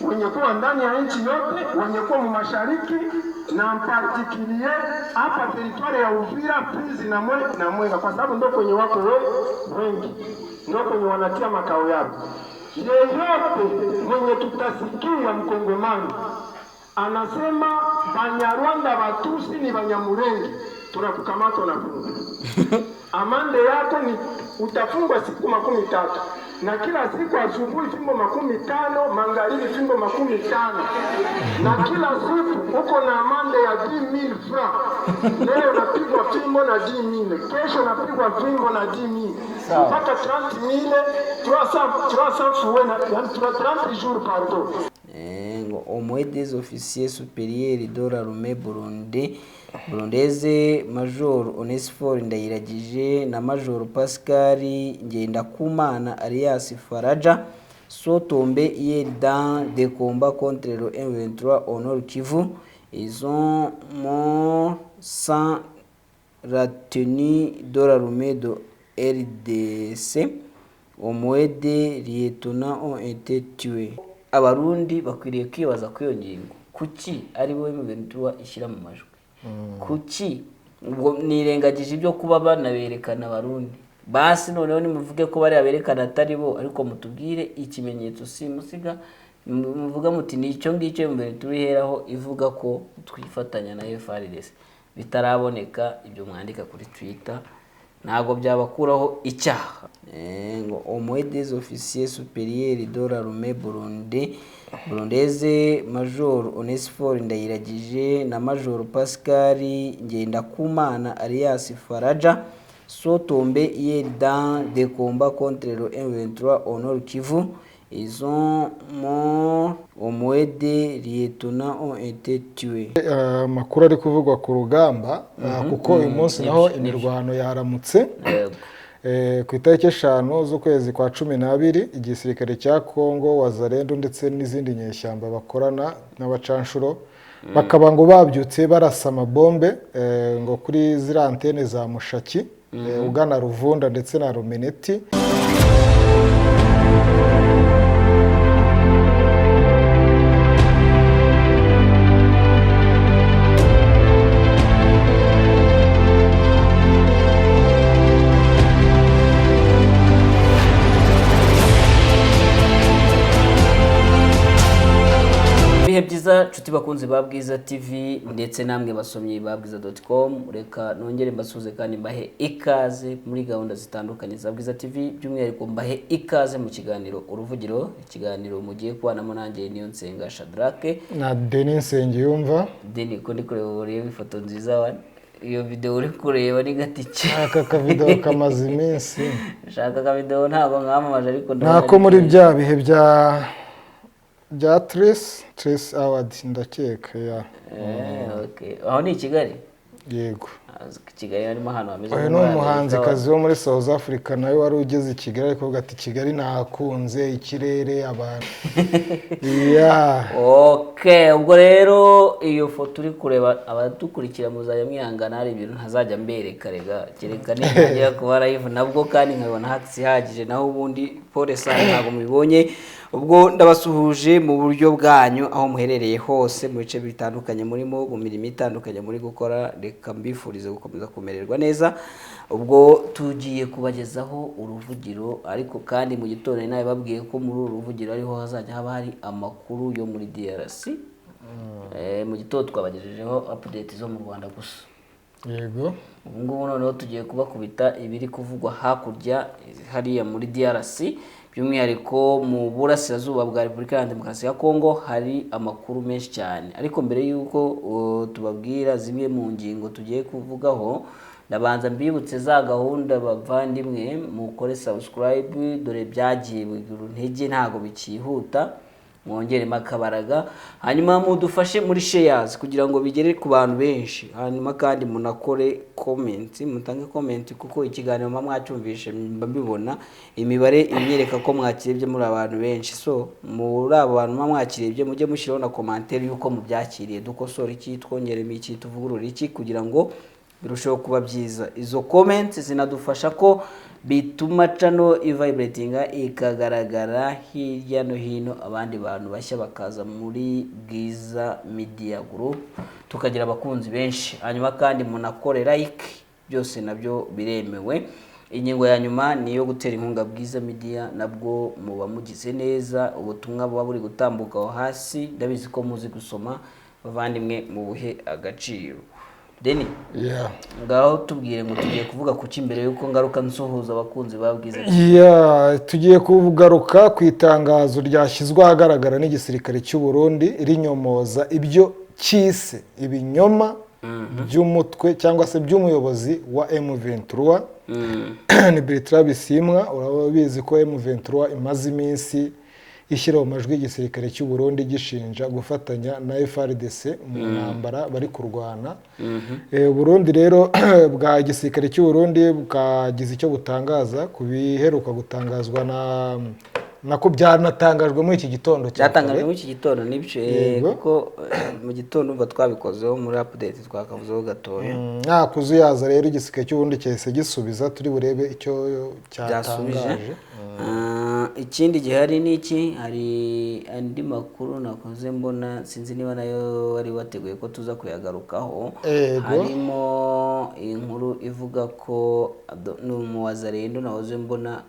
wenye kuwa ndani ya nchi yote, wenye kuwa mu mashariki na mpatikilie hapa teritwari ya Uvira, Fizi na Mwenga, kwa sababu ndio kwenye wako wengi, ndio kwenye wanatia makao yao. Yeyote mwenye tutasikia mkongomani anasema Banyarwanda Batusi ni Banyamulenge, tunakukamata na funga. Amande yako ni utafungwa siku 13, na kila siku asubuhi fimbo 15, magharibi fimbo 15, na kila siku uko na amande ya 10,000 francs. Leo napigwa fimbo na 10,000, kesho napigwa fimbo na 10,000, mpaka 30,000, 300 fouets, yani 30 jours pardon. Au moins des officiers supérieurs de l'armée burundaise, Major Onesphore Ndayiragije na Major Pascal Ngendakumana alias Faraja sont tombés hier dans des combats contre le M23 au Nord Kivu. Ils ont morts sans la tenue de l'armée de RDC. Au moins des lieutenants ont été tués. Abarundi bakwiriye kwibaza ku iyo ngingo, kuki ari bo M23 ishyira mu majwi, kuki ubwo nirengagije ibyo kuba banaberekana abarundi, basi noneho nimuvuge ko bari aberekana atari bo, ariko mutubwire ikimenyetso simusiga muvuga muti nicyo ngicyo M23 iheraho ivuga ko twifatanya na FARDC. Bitaraboneka ibyo mwandika kuri Twitter ntago byabakuraho icyaha. Ngo au moins des officiers supérieurs de l'armée burundaise, Major Onesphore Ndayiragije na Major Pascal Ngendakumana alias Faraja sont tombés hier dans des combats contre le M23 au Nord Kivu. Ils ont morts, au moins des lieutenants ont été tués. Makuru ari kuvugwa ku rugamba kuko uyu munsi naho imirwano yaramutse ku itariki 5 z'ukwezi kwa 12 igisirikare cya Kongo Wazalendo ndetse n'izindi nyeshyamba bakorana n'abacanshuro bakaba ngo babyutse barasa amabombe ngo kuri zira antene za Mushaki ugana Ruvunda ndetse na Rumeneti. Byiza nshuti bakunzi ba Bwiza TV ndetse namwe basomyi ba bwiza.com, reka nongere mbasuze kandi mbahe ikaze muri gahunda zitandukanye za Bwiza TV, by'umwihariko mbahe ikaze mu kiganiro Uruvugiro, ikiganiro mugiye kubanamo nanjye Niyonsenga Shadrake na Denis Nsengiyumva. Denis ko ndi kureba urebe ifoto nziza wa iyo video uri kureba ni gatike, aka video kamaze iminsi shaka ka video ntabwo nkamamaje ariko nako muri bya bihe bya Trace Award ndakeka ya. Okay, aho ni Kigali. Yego, Kigali harimo hano hameze uyu ni umuhanzikazi wo muri South Africa nawe wari ugeze i Kigali ariko ati Kigali nakunze ikirere abantu. Okay, ubwo rero iyo foto uri kureba abadukurikira muzajya mwihangana, hari ibintu ntazajya mbereka rega kereka ngira kuba live nabwo kandi nkabona hacks ihagije, naho ubundi pole sana ntago mubibonye. Ubwo ndabasuhuje mu buryo bwanyu aho muherereye hose mu bice bitandukanye murimo, mu mirimo itandukanye muri gukora, reka mbifurize gukomeza kumererwa neza. Ubwo tugiye kubagezaho uruvugiro, ariko kandi mu gitondo nawe babwiye ko muri uruvugiro ariho hazajya haba hari amakuru yo muri DRC. Mu gitondo twabagejejeho update zo mu Rwanda gusa. Yego, ubu ngubu noneho tugiye kubakubita ibiri kuvugwa hakurya hariya muri DRC, by'umwihariko mu burasirazuba bwa Repubulika ya Demokarasi ya Kongo hari amakuru menshi cyane. Ariko mbere yuko tubabwira zimwe mu ngingo tugiye kuvugaho, ndabanza mbibutse za gahunda bavandimwe mukore subscribe, dore byagiye biguru ntege ntago bikihuta, mwongere makabaraga, hanyuma mudufashe muri shares kugira ngo bigere ku bantu benshi, hanyuma kandi munakore comment, mutange comment kuko ikiganiro mwacyumvishe mbibona imibare imyereka ko mwakirebye muri abantu benshi. So muri abo bantu mwakirebye mujye mushyiraho na commentaire yuko mubyakiriye, dukosora iki, twongeremo iki, tuvugurura iki, kugira ngo birushaho kuba byiza. Izo comments zinadufasha ko bituma channel ivibratinga ikagaragara hirya no hino, abandi bantu bashya bakaza muri Bwiza Media Group tukagira abakunzi benshi. Hanyuma kandi munakore like, byose nabyo biremewe. Ingingo ya nyuma ni yo gutera inkunga Bwiza Media, nabwo muba mugize neza. Ubutumwa buba buri gutambuka aho hasi, ndabizi ko muzi gusoma bavandimwe mu buhe agaciro. Deni, ngaho tubwire ngo tugiye kuvuga kuki imbere yuko ngaruka nsuhuza abakunzi ba Bwiza. Tugiye kugaruka ku itangazo ryashyizwe ahagaragara n'igisirikare cy'u Burundi rinyomoza ibyo cyise ibinyoma by'umutwe cyangwa se by'umuyobozi wa M23 ni Bertrand Bisimwa. Urabizi ko M23 imaze iminsi ishyira mu majwi igisirikare cy'u Burundi gishinja gufatanya na FARDC mu ntambara bari kurwana. Burundi rero bwa gisirikare cy'u Burundi bwagize icyo butangaza ku biheruka gutangazwa nako byanatangajwe muri iki gitondo cyatangajwe muri iki gitondo nibyo kuko mu gitondo umva twabikozeho muri update twakavuzeho gatoya. Kuzuyaza rero igisirikare cy'u Burundi cyahise gisubiza, turi burebe icyo cyatangaje. Ikindi gihari niki, hari andi makuru nakoze mbona, sinzi niba nayo wari wateguye ko tuza kuyagarukaho. Harimo inkuru ivuga ko n'umuwazarendo nahoze mbona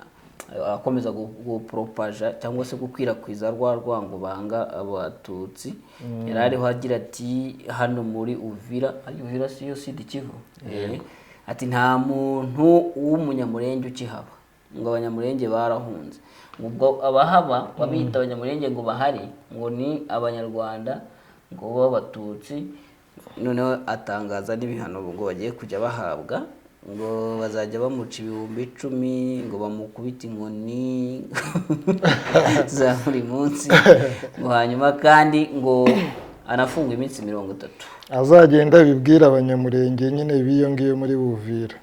akomeza gupropaja cyangwa se gukwirakwiza rwango banga abatutsi. Yari ariho agira ati hano muri Uvira siyo Sud Kivu, ati nta muntu w'umunyamurenge ukihaba, ngo abanyamurenge barahunze. Ubwo abahaba babita abanyamurenge ngo bahari ngo ni abanyarwanda ngo b'abatutsi. Noneho atangaza n'ibihano ngo bagiye kujya bahabwa, ngo bazajya bamuca 10,000, ngo bamukubita inkoni za buri munsi, ngo hanyuma kandi ngo anafungwa iminsi 30. Azagenda bibwira abanyamurenge nyine biyongiye muri Buvira.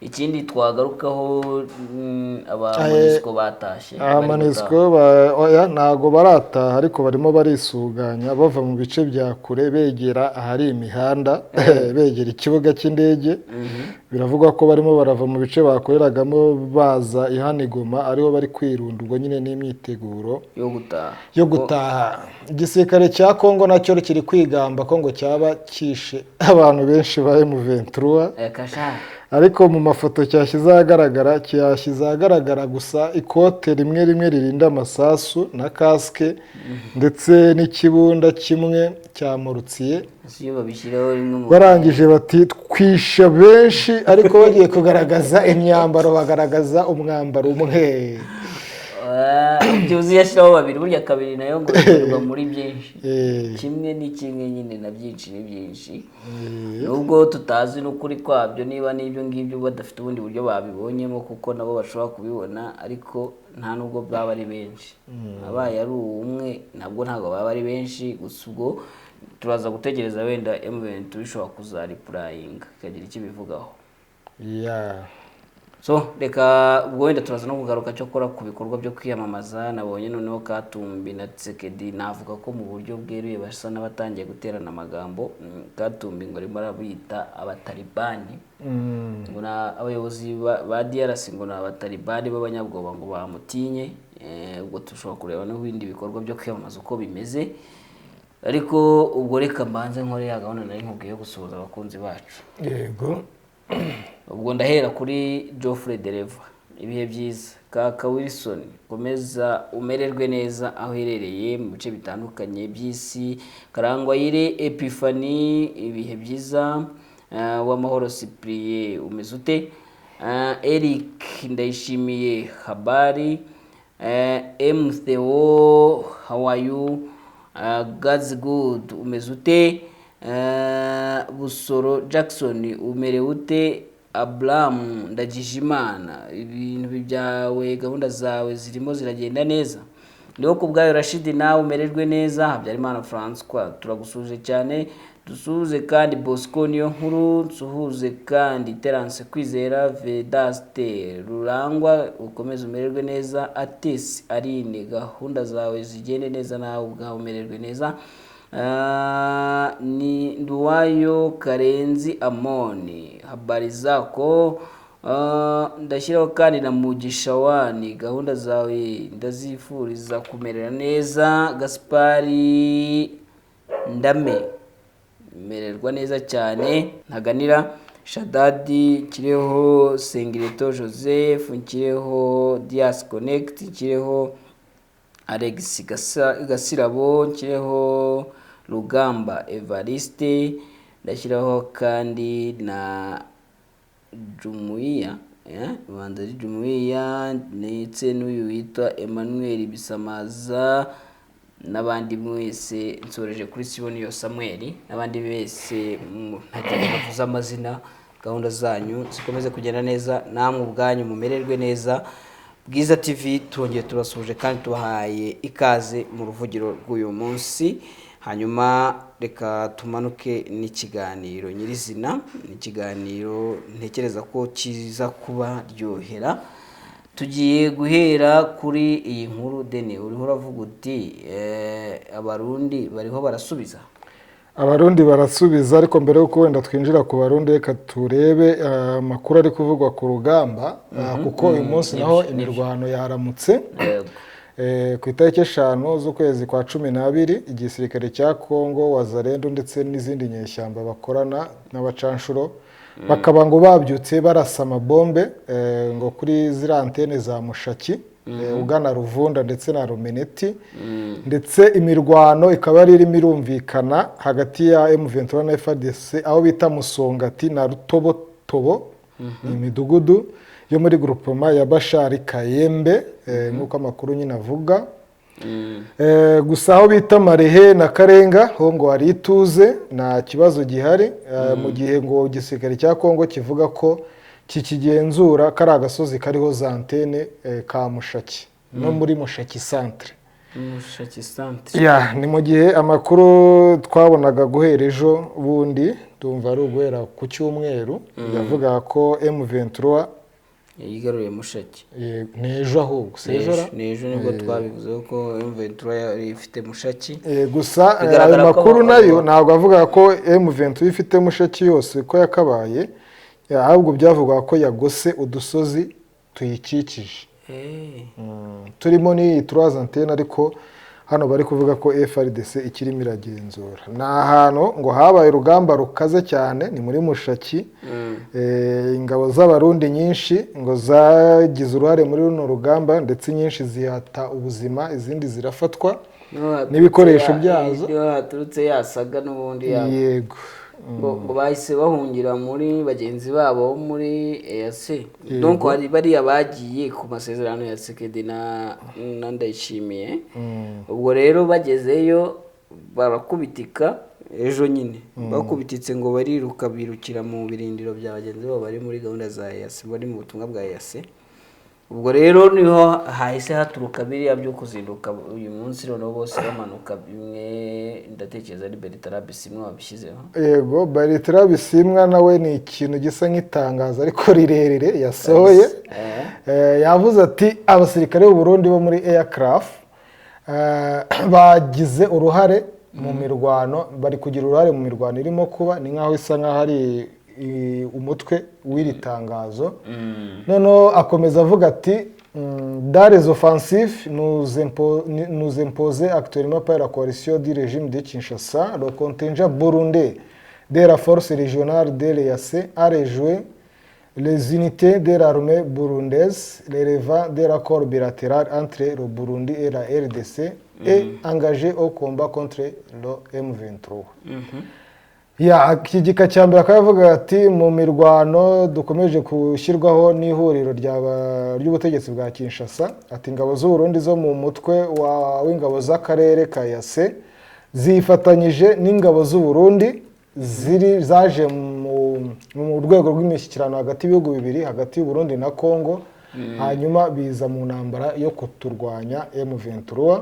Ikindi twagarukaho abaMONUSCO batashye. abaMONUSCO ntago barataha ariko barimo barisuganya bava mu bice bya kure begera ahari imihanda, begera ikibuga cy'indege. Biravugwa ko barimo barava mu bice bakoreragamo baza Ihanigoma, ariho bari kwirundurwa nyine n'imyiteguro yo gutaha. Igisirikare cya Kongo nacyo kiri kwigamba ko ngo cyaba kishe abantu benshi ba M23, ariko mu mafoto cyashyize ahagaragara gusa ikote rimwe ririnda amasasu na kaske ndetse n'ikibunda kimwe cyamurutsiye. Barangije bati twisha benshi, ariko bagiye kugaragaza imyambaro bagaragaza umwambaro umwe. Byuzi yashiraho babiri, burya kabiri nayo ngo ikorwa muri byinshi. Kimwe ni kimwe nyine na byinshi ni byinshi. Nubwo tutazi n'ukuri kwabyo niba n'ibyo ngibyo badafite ubundi buryo babibonyemo, kuko nabo bashobora kubibona, ariko nta nubwo baba ari benshi. Abaye ari umwe nabwo ntago baba ari benshi. Gusa ubwo turaza gutegereza wenda M23 bishobora kuzaripurayinga kagira icyo bivugaho. So reka ubwo wenda turaza no kugaruka cyo kora ku bikorwa byo kwiyamamaza. Nabonye noneho Katumbi na Tshisekedi navuga ko mu buryo bweruye basa n'abatangiye guterana amagambo. Katumbi ngo arimo arabita abatalibani, ngo abayobozi ba DRC ngo n'abatalibani b'abanyabwoba ngo bamutinye. Ubwo tushobora kureba no bindi bikorwa byo kwiyamamaza uko bimeze, ariko ubwo reka mbanze nkore ya gahunda nari nkubwiye gusuhuza abakunzi bacu. Yego. Ubwo ndahera kuri Geoffrey Dereva, ibihe byiza. Kaka Wilson, komeza umererwe neza aho herereye mu bice bitandukanye by'isi. Karangwayire Epiphany, ibihe byiza. W'amahoro Cyprien, umeze ute? Eric Ndayishimiye, habari. M Theo, how are you? God's good, umeze ute? Busoro Jackson, umerewe ute? Abraham Ndagijimana, ibintu byawe gahunda zawe zirimo ziragenda neza? Niho kubwayo Rashid, nawe umererwe neza. Habyarimana François, turagusuje cyane. Dusuhuze kandi Bosco niyo nkuru, dusuhuze kandi Terence Kwizera, Vedaste Rurangwa, ukomeze umererwe neza. Atesi Aline, gahunda zawe zigende neza, nawe ubwawe umererwe neza. ni Nduwayo Karenzi Amoni, habari zako. Ndashyiraho kandi na Mugisha Wani, gahunda zawe ndazifuriza kumerera neza. Gaspari Ndame, mererwa neza cyane. Ntaganira Shadadi, kireho Sengireto Joseph, kireho Dias Connect, kireho Alex Gasirabo, kireho Rugamba Evariste, ndashyiraho kandi na Jumuiya, Bandari Jumuiya, ndetse n'uyu witwa Emmanuel Bisamaza, n'abandi mwese nsoreje kuri Siboniyo Samuel, n'abandi bese ntagiye bavuza amazina. Gahunda zanyu zikomeze kugenda neza, namwe ubwanyu mumererwe neza. Bwiza TV twongeye turasuje kandi tubahaye ikaze mu ruvugiro rw'uyu munsi. Hanyuma reka tumanuke n'ikiganiro nyirizina, n'ikiganiro ntekereza ko kiza kuba ryohera. Tugiye guhera kuri iyi nkuru. Deni, uriho uravuga uti abarundi bariho barasubiza. Abarundi barasubiza, ariko mbere yuko wenda twinjira ku Barundi reka turebe amakuru ari kuvugwa ku rugamba, kuko uyu munsi naho imirwano yaramutse. Ku itariki 5 z'ukwezi kwa 12 igisirikare cya Kongo Wazalendo ndetse n'izindi nyeshyamba bakorana n'abacanshuro bakaba ngo babyutse barasa amabombe ngo kuri ziriya antene za Mushaki ugana Ruvunda ndetse na Rumeneti, ndetse imirwano ikaba yari irimo irumvikana hagati ya M23 na FARDC aho bita Musongati na Rutobotobo, imidugudu yo muri groupement ya Bashari Kayembe, nk'uko amakuru nyine avuga. Gusa aho bita Marehe na Karenga ho ngo hari ituze, nta kibazo gihari, mu gihe ngo igisirikare cya Kongo kivuga ko kikigenzura kari agasozi kariho za antene ka Mushaki no muri Mushaki centre. Mushaki centre, ni mu gihe amakuru twabonaga guhera ejo bundi, tumva ari uguhera ku cyumweru, yavuga ko M23 yigaruye Mushaki. Nejo ahubwo nejo nibwo twabivuze ko M23 yari ifite Mushaki. Gusa ayo makuru nayo ntabwo avuga ko M23 ifite Mushaki yose ko yakabaye, ahubwo byavuga ko yagose udusozi tuyikikije. Turimo ni 3 antene, ariko hano bari kuvuga ko FARDC ikirimo iragenzura. Ni ahantu ngo habaye urugamba rukaze cyane, ni muri Mushaki. Ingabo z'abarundi nyinshi ngo zagize uruhare muri runo rugamba, ndetse nyinshi zihata ubuzima, izindi zirafatwa n'ibikoresho byazo. Haturutse yasaga n'ubundi yabo. Yego. Ngo bahise bahungira muri bagenzi babo muri EAC. Donc bari abagiye ku masezerano ya Sekedi na Ndayishimiye. Ubwo rero bagezeyo barakubitika ejo nyine. Bakubititse ngo bariruka birukira mu birindiro bya bagenzi babo bari muri gahunda za EAC, bari mu butumwa bwa EAC. Ubwo rero niho hahise haturuka biriya byo kuzinduka uyu munsi, noneho bose bamanuka bimwe. Ndatekereza ari Bertrand Bisimwa wabishyizeho. Yego, Bertrand Bisimwa nawe ni ikintu gisa nk'itangazo ariko rirerire yasohoye. Yavuze ati abasirikare b'u Burundi bo muri Aircraft bagize uruhare mu mirwano, bari kugira uruhare mu mirwano irimo kuba, ni nkaho isa nkaho ari umutwe w'iri tangazo. Noneho akomeza avuga ati dans les offensifs nous imposés actuellement par la coalition du régime de Kinshasa, le contingent burundais de la force régionale de l'EAC a rejoint les unités de l'armée burundaise relevant de l'accord bilatéral entre le Burundi et la RDC et engagé au combat contre le M23. Iki gika cya mbere akavuga ati mu mirwano dukomeje gushyirwaho n'ihuriro ry'ubutegetsi bwa Kinshasa, ati ingabo z'u Burundi zo mu mutwe w'ingabo z'akarere ka EAC zifatanyije n'ingabo z'u Burundi zaje mu rwego rw'imishyikirano hagati y'ibihugu bibiri, hagati y'u Burundi na Kongo, hanyuma biza mu ntambara yo kuturwanya M23.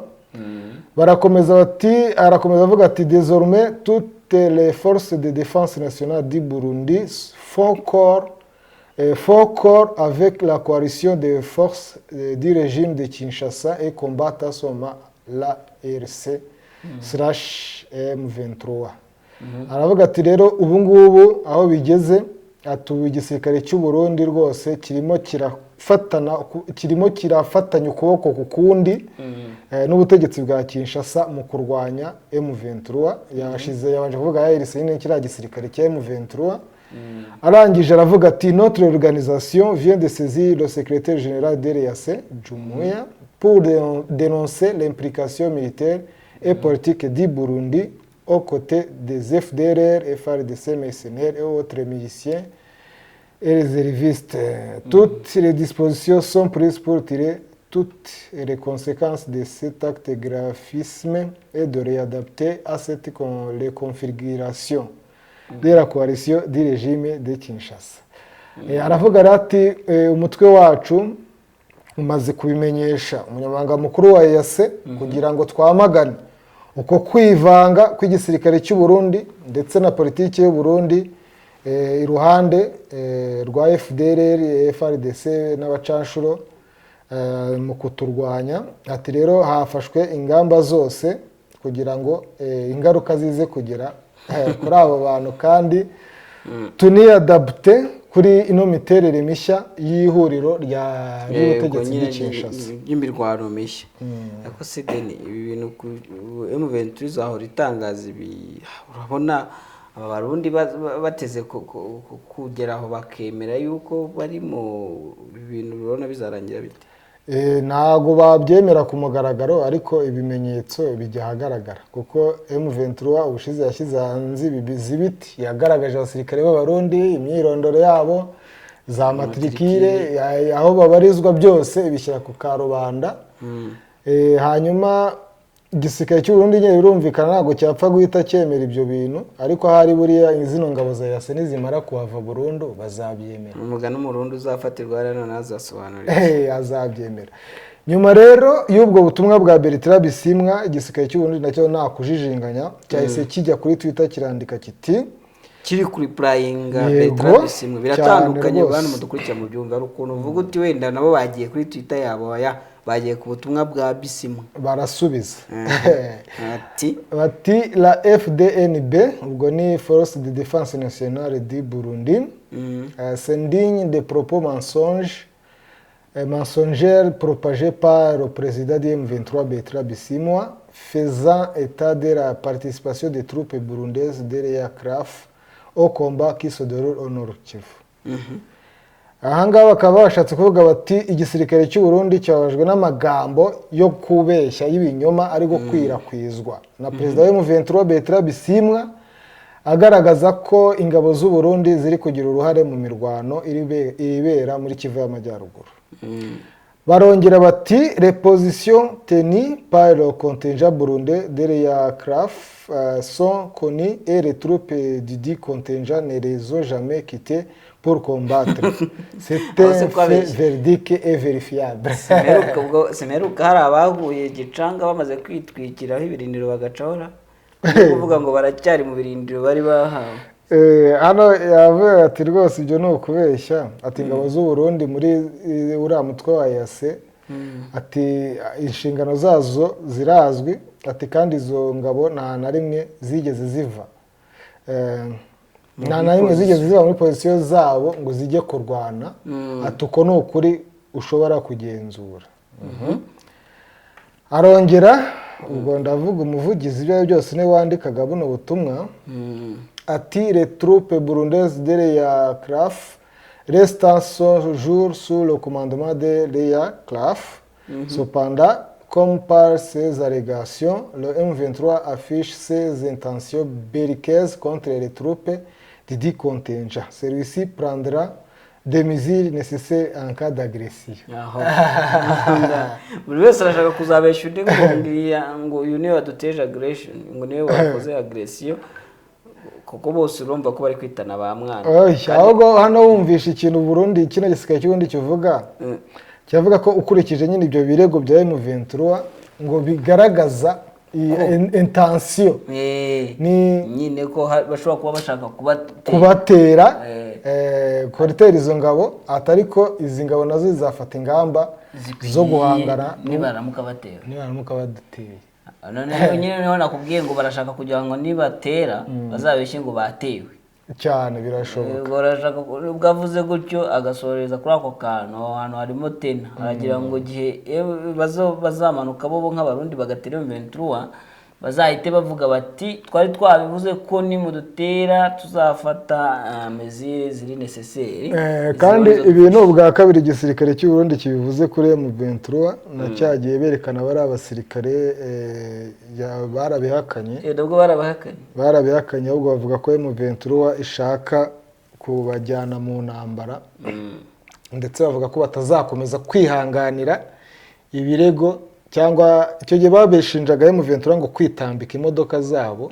Barakomeza bati, arakomeza avuga ati désormais les forces de défense nationale du Burundi font corps avec la coalition des forces du régime de Kinshasa et combattent à ce moment la RC /M23. Aravuga ati rero ubu ngubu aho bigeze, ati ubu igisirikare cy'u Burundi rwose kirimo kirafatanya ukuboko ku kundi n'ubutegetsi bwa Kinshasa mu kurwanya M23. Yabanje kuvuga yahise nyine kiriya gisirikare cya M23. Arangije aravuga ati notre organisation vient de saisir le secrétaire général de l'EAC Jumuiya pour dénoncer l'implication militaire et politique du Burundi aux côtés des FDLR, FARDC, mercenaires et autres miliciens et réservistes. Toutes les dispositions sont prises pour tirer toutes les conséquences de cet acte de graphisme et de réadapter à cette les configurations de la coalition du régime de Kinshasa. Aravuga ati umutwe wacu umaze kubimenyesha umunyamabanga mukuru wa EAC kugira ngo twamagane uko kwivanga kw'igisirikare cy'u Burundi ndetse na politiki y'u Burundi iruhande rwa FDLR, FARDC n'abacanshuro mu kuturwanya. Ati rero hafashwe ingamba zose kugira ngo ingaruka zize kugera kuri abo bantu kandi tuniyadapte kuri ino miterere mishya y'ihuriro ry'ubutegetsi bw'Kinshasa y'imirwano mishya. Ariko se Deni, ibi bintu M23 zahora itangaza ibi, urabona aba Barundi bateze kugera aho bakemera yuko bari mu bintu urabona bizarangira bite? Ntago babyemera ku mugaragaro, ariko ibimenyetso bijya ahagaragara kuko M23 ubushize yashyize hanze ibiti yagaragaje abasirikare b'Abarundi, imyirondoro yabo, za matrikire, aho babarizwa byose bishyira ku karubanda. Hanyuma igisirikare cy'u Burundi nyine birumvikana ntabwo cyapfa guhita cyemera ibyo bintu, ariko hari buriya izino ngabo za EAC nizimara kuhava burundu bazabyemera. Umugani umurundi uzafatirwa rero nazasobanurira azabyemera. Nyuma rero y'ubwo butumwa bwa Bertrand Bisimwa, igisirikare cy'u Burundi nacyo nta kujijinganya cyahise kijya kuri Twitter kirandika kiti kiri kuri playinga Bertrand Bisimwa. Biratandukanye abantu mudukurikira mu byumva, ari ukuntu uvuga uti wenda nabo bagiye kuri Twitter yabo bagiye ku butumwa bwa Bisimwa barasubiza bati la FDNB, ubwo ni Force de Défense Nationale du Burundi, s'indigne des propos mensongers propagés par le président du M23 Bertrand Bisimwa faisant état de la participation des troupes burundaises de l'EACRAF au combat qui se déroule au Nord Kivu. Ahanga bakaba bashatse kuvuga bati igisirikare cy'u Burundi cyabajwe n'amagambo yo kubeshya y'ibinyoma ari gukwirakwizwa na perezida wa M23 Bertrand Bisimwa, agaragaza ko ingabo z'u Burundi ziri kugira uruhare mu mirwano ibera muri Kivu y'Amajyaruguru. Barongera bati les positions tenues par le contingent burundais de l'EACRAF sont connues et les troupes du dit contingent ne les ont jamais quittées pour combattre. C'est un fait verdict et vérifiable. Semeruka hari abahuye Gicanga bamaze kwitwikiraho ibirindiro bagacahora kuvuga ngo baracyari mu birindiro bari bahawe. Hano yavuye ati rwose ibyo ni ukubeshya, ati ingabo z'u Burundi muri uriya mutwe wa EAC, ati inshingano zazo zirazwi, ati kandi izo ngabo nta na rimwe zigeze ziva muri pozisiyo zabo ngo zijye kurwana. Ati uko ni ukuri ushobora kugenzura. Arongera, ubwo ndavuga umuvugizi ibyo byose niwe wandikaga buno butumwa, ati les troupes burundaises de l'EACRAF restant ce jour sous le commandement de l'EACRAF. Cependant, comme par ces allégations, le M23 affiche ses intentions belliqueuses contre les troupes du dit contingent. Celui-ci prendra des mesures nécessaires en cas d'agression. Buri wese arashaka kuzabesha undi ngo uyu niwe waduteje aggression, ngo niwe wakoze agression, kuko bose urumva ko bari kwitana ba mwana. Ahubwo hano wumvisha ikintu Burundi kino gisirikare cy'ubundi kivuga, cyavuga ko ukurikije nyine ibyo birego bya M23 ngo bigaragaza intention ni nyine ko bashobora kuba bashaka kubatera koriteri izo ngabo, atariko izi ngabo nazo zizafata ingamba zo guhangana nibaramuka batera baduteye. none nyine niho nakubwiye ngo barashaka kugira ngo nibatera bazabeshye ngo batewe cyane birashoboka. barashaka ubwo avuze gutyo agasoreza kuri ako kantu, aho hantu harimo tena aragira ngo gihe bazamanuka bo nk'abarundi bagatera M23 bazahite bavuga bati twari twabivuze ko nimudutera tuzafata mesures ziri necessaire. Kandi ibintu ubwa kabiri igisirikare cy'u Burundi kibivuze kuri M23 na cyagiye berekana bari abasirikare barabihakanye. Nubwo barabihakanye ahubwo bavuga ko M23 ishaka kubajyana mu ntambara, ndetse bavuga ko batazakomeza kwihanganira ibirego cyangwa icyo gihe babeshinjaga M23 ngo kwitambika imodoka zabo,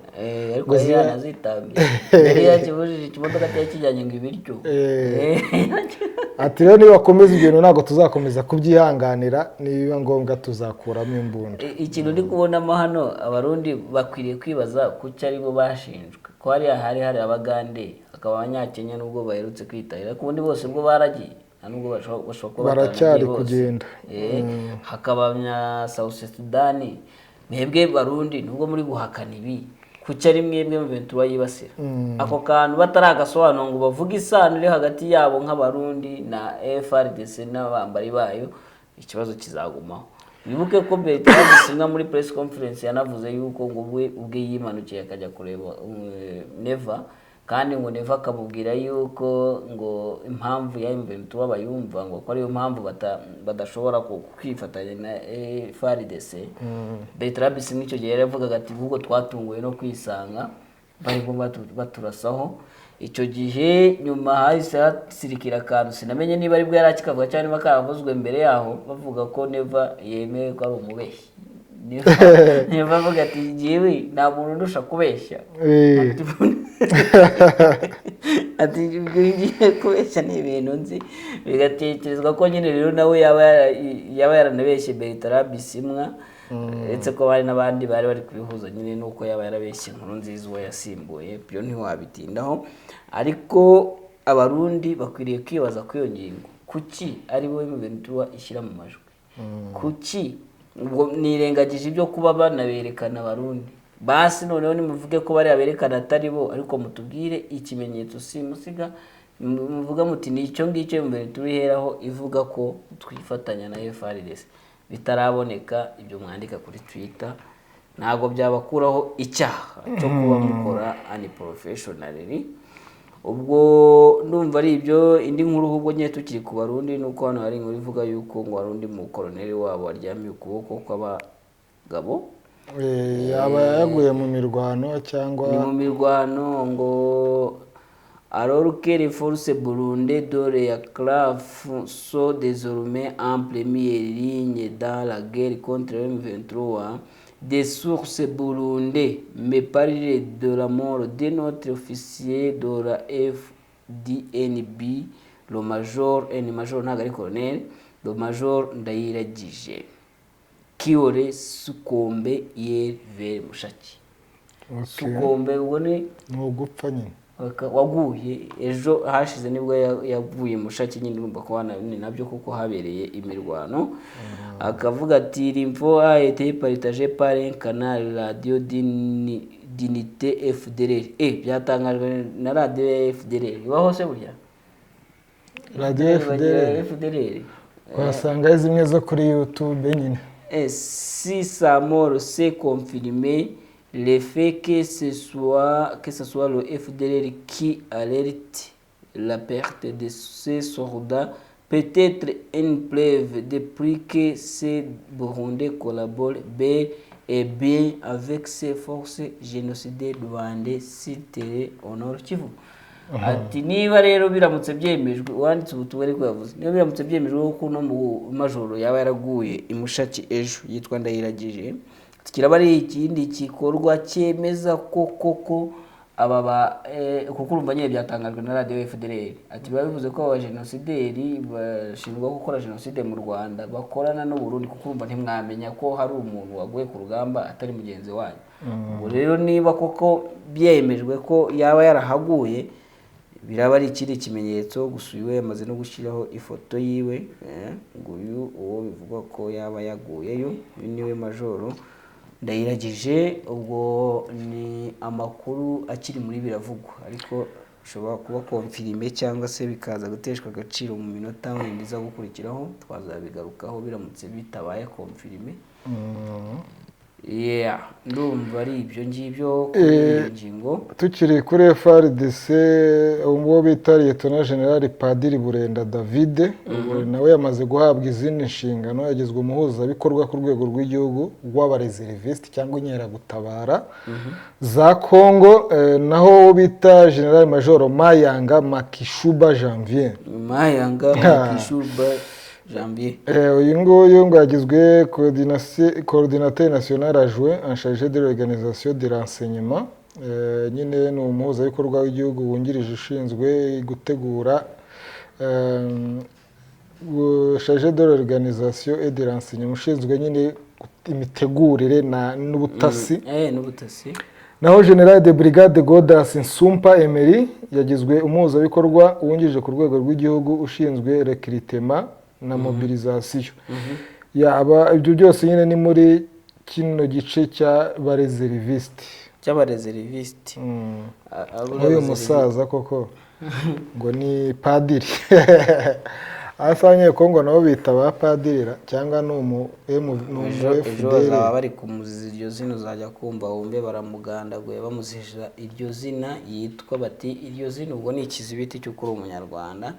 ariko yanazitambika yari yakibujije imodoka cyari kijyanye ngo ibiryo. Ati rero niba bakomeza ibintu ntabwo tuzakomeza kubyihanganira, nibiba ngombwa tuzakuramo imbunda. Ikintu ndi kubonamo hano abarundi bakwiriye kwibaza kuki ari bo bashinjwe, ko hari abagande akaba abanyakenya nubwo baherutse kwitahira, kubundi bose ubwo baragiye nubwo bashobora kuba baracyari kugenda. Hakaba na South Sudan, mwebwe barundi nubwo muri guhakana ibi kuki ari mwebwe M23 yibasira ako kantu bataragasobanura ngo bavuge isano iri hagati yabo nk'abarundi na FARDC n'abambari bayo, ikibazo kizagumaho. Bibuke ko Bertrand muri press conference yanavuze yuko ngo ubwe yimanukiye akajya kureba Neva, kandi ngo Neva akamubwira yuko ngo impamvu ya M23 bayumva ngo ko ariyo mpamvu badashobora kwifatanya na FARDC. Bertrand icyo gihe yaravugaga ati ahubwo twatunguwe no kwisanga bari ngo baturasaho. Icyo gihe nyuma hahise hasirikira akantu sinamenye niba ari bwo yari akikavuga cyane niba karavuzwe mbere yaho bavuga ko Neva yemeye ko ari umubeshyi. Niba bavuga ati jiwe nta muntu ndusha kubeshya, ati ngiye kubeshya ni ibintu nzi, bigatekerezwa ko nyine rero nawe yaba yaranabeshye Bertrand Bisimwa, ndetse ko bari n'abandi bari kubihuza nyine nuko yaba yarabeshye Nkurunziza uwo yasimbuye, byo ntiwabitindaho. Ariko abarundi bakwiriye kwibaza ku iyo ngingo, kuki ari bo M23 ishyira mu majwi, kuki ubwo nirengagije ibyo kuba banaberekana abarundi basi noneho nimuvuge ko bari aberekana atari bo, ariko mutubwire ikimenyetso simusiga muvuga muti nicyo ngicyo mbere tubiheraho ivuga ko twifatanya na FARDC. Bitaraboneka ibyo mwandika kuri Twitter ntago byabakuraho icyaha cyo kuba mukora unprofessionally. Ubwo ndumva ari ibyo. Indi nkuru ahubwo nye tukiri ku barundi nuko hano hari inkuru ivuga yuko ngo warundi mu koloneli wabo waryamiye ukuboko kw'abagabo, yaba yaguye mu mirwano cyangwa ni mu mirwano ngo alors que les forces burundaises de la CLAF sont désormais en première ligne dans la guerre contre M23. Des sources burundaises me parlent de la mort de notre officier de la FDNB, le major ntabwo colonel, le major Ndayiragije qui aurait succombé hier vers Mushaki. Succombé ubone ugupfa nyine waguye ejo hashize nibwo yavuye Mushaki nyine urumva ko nabyo kuko habereye imirwano. Akavuga ati l'info a été partagée par un canal radio d'unité FDLR. Byatangajwe na radio FDLR ibaho se burya radio FDLR wasanga zimwe zo kuri YouTube nyine. Si sa mort s'est confirmée, le fait que ce soit le FDLR qui alerte la perte de ses soldats peut être une preuve depuis que ces Burundais collaborent bel et bien avec ces forces génocidaires rwandais sur terre au Nord Kivu. Ati niba rero biramutse byemejwe wanditse ubutumwa ariko yavuze niba biramutse byemejwe ko no mu majoro yaba yaraguye imushaki ejo yitwa Ndayiragije, kiraba ari ikindi gikorwa cyemeza ko aba kuko urumva nyine byatangajwe na radio FDLR. Ati babivuze ko aba genocideri bashinzwe gukora genocide mu Rwanda bakorana no Burundi, kuko urumva ntimwamenya ko hari umuntu waguye ku rugamba atari mugenzi wanyu. Ubwo rero niba koko byemejwe ko yaba yarahaguye, biraba ari ikindi kimenyetso. Gusa uyu yamaze no gushyiraho ifoto yiwe, nguyu uwo bivuga ko yaba yaguyeyo, uyu niwe majoro Ndayiragije ubwo ni amakuru akiri muri biravugwa ariko ushobora kuba konfirime cyangwa se bikaza guteshwa agaciro mu minota wenda iza gukurikiraho twazabigarukaho biramutse bitabaye konfirime. Ndumva ari ibyo ngibyo kuri iyi ngingo. Tukiri kuri FARDC uwo bita Lieutenant General Padiri Burenda David nawe yamaze guhabwa izindi nshingano, yagizwe umuhuzabikorwa ku rwego rw'igihugu rw'abareservistes cyangwa inkeragutabara za Congo, naho bita General Major Mayanga Makishuba Janvier. Uyu nguyu ngo yagizwe coordinateur national adjoint en charge de l'organisation de renseignement, nyine ni umuhuzabikorwa w'igihugu wungirije ushinzwe gutegura charge de l'organisation et de renseignement, ushinzwe nyine imitegurire n'ubutasi. Naho General de Brigade Godas Nsumpa Emery yagizwe umuhuzabikorwa wungirije ku rwego rw'igihugu ushinzwe recrutement na mobilisation. Yaba ibyo byose nyine ni muri kino gice cy'abareservistes. Uyu musaza koko ngo ni padiri. Afanye Kongo nabo bita ba padiri cyangwa no ejo bazaba bari kumuziza iryo zina uzajya kumva wumve baramugandaguye bamuzisha iryo zina yitwa bati iryo zina ubwo ni ikizibiti cyo kuri umunyarwanda.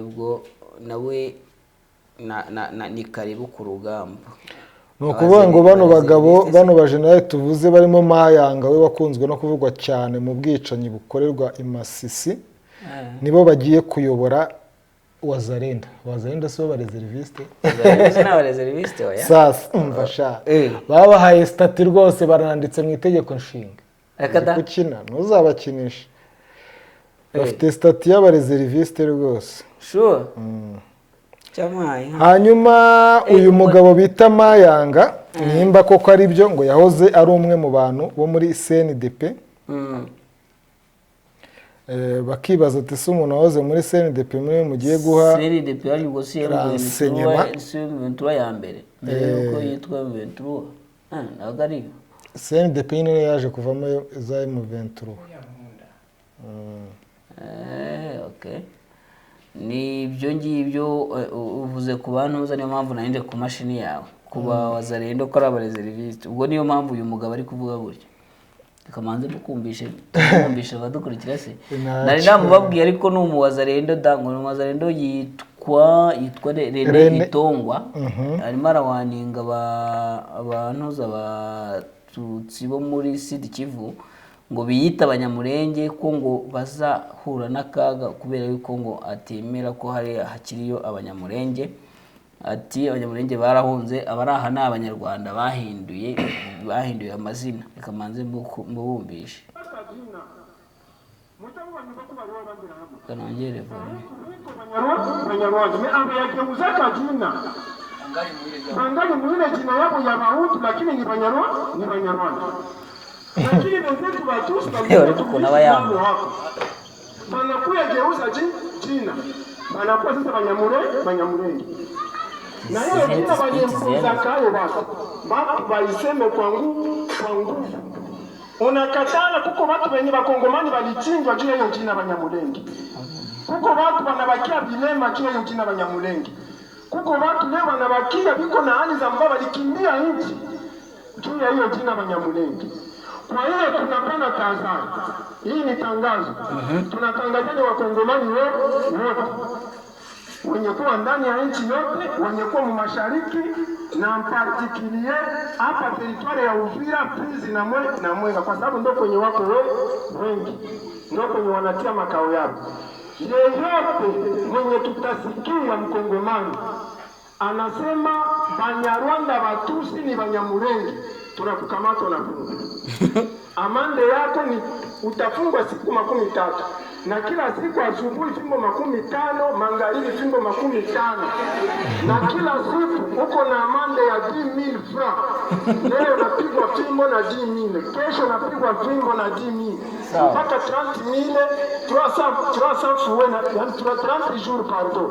Ubwo nawe ni karibu ku rugamba. Nukuvuga ngo bano bagabo bano bajenerali tuvuze barimo Mayanga we wakunzwe no kuvugwa cyane mu bwicanyi bukorerwa i Masisi, nibo bagiye kuyobora Wazalendo. Wazalendo so bareserviste. N'abareserviste oya. Sasa umvasha. Babahaye stati rwose baranditse mu itegeko nshinga. Gukina ntuzabakinisha. Bafite stati y'abareserviste rwose. Sure. Hanyuma uyu mugabo bita Mayanga nimba koko ari byo ngo yahoze ari umwe mu bantu bo muri CNDP. Bakibaza ati se umuntu wahoze muri CNDP mwe mugiye guha CNDP ari ubwo M23 ya mbere yuko yitwa M23 ntabwo ari CNDP nyine yaje kuvamo za M23. Okay. Ni ibyo ngibyo uvuze ku bantu uza niyo mpamvu narinje ku mashini yawe kuba Wazalendo ko ari abareserviste. Ubwo niyo mpamvu uyu mugabo ari kuvuga gutyo. Kamanze mukumvisha badukurikira se. Nari namubabwiye ariko no Wazalendo dango no Wazalendo yitwa Rene Itongwa. Arimo arawaninga abantu z'abatutsi bo muri Sud Kivu ngo biyita abanyamurenge ko ngo bazahura n'akaga kubera yuko ngo atemera ko hari hakiriyo abanyamurenge. Ati abanyamurenge barahunze abaraha na abanyarwanda bahinduye amazina. Reka manze mbubumbishe kanongere Banyarwanda abo yageuza kajina bangali mwile jina yabo ya Bahutu lakini ni Banyarwanda. Lakini wenzetu Watusi wanakuya geuza jina wanakuwa sasa Banyamulenge. Na hiyo jina waliemkuza kayo basi waiseme kwa nguvu. Unakatana kuko watu wenye Wakongomani walichinjwa juu ya hiyo jina Banyamulenge. Kuko watu wanabakia vilema juu ya hiyo jina Banyamulenge. Kuko watu leo wanabakia biko na hali za mbao walikimbia nchi juu ya hiyo jina Banyamulenge. Kwa hiyo tunapana tahadhari. Hii ni tangazo. Tunatangazia Wakongomani wote wenye kuwa ndani ya nchi yote, wenye kuwa mashariki na mpatikilie hapa teritwari ya Uvira, Fizi na Mwenga, kwa sababu ndio kwenye wako wengi, ndio kwenye wanatia makao yao. Yeyote mwenye tutasikia Mkongomani anasema Banyarwanda Batusi ni Banyamulenge, tunakukamata na funga. Amande yako ni utafungwa siku 13 na kila siku asubuhi fimbo 15, magharibi fimbo 15, na kila siku uko na amande ya 10,000 francs. Leo unapigwa fimbo na 10,000, kesho napigwa fimbo na 10,000 mpaka 30,000, 300 fouet na 30 jours pardon,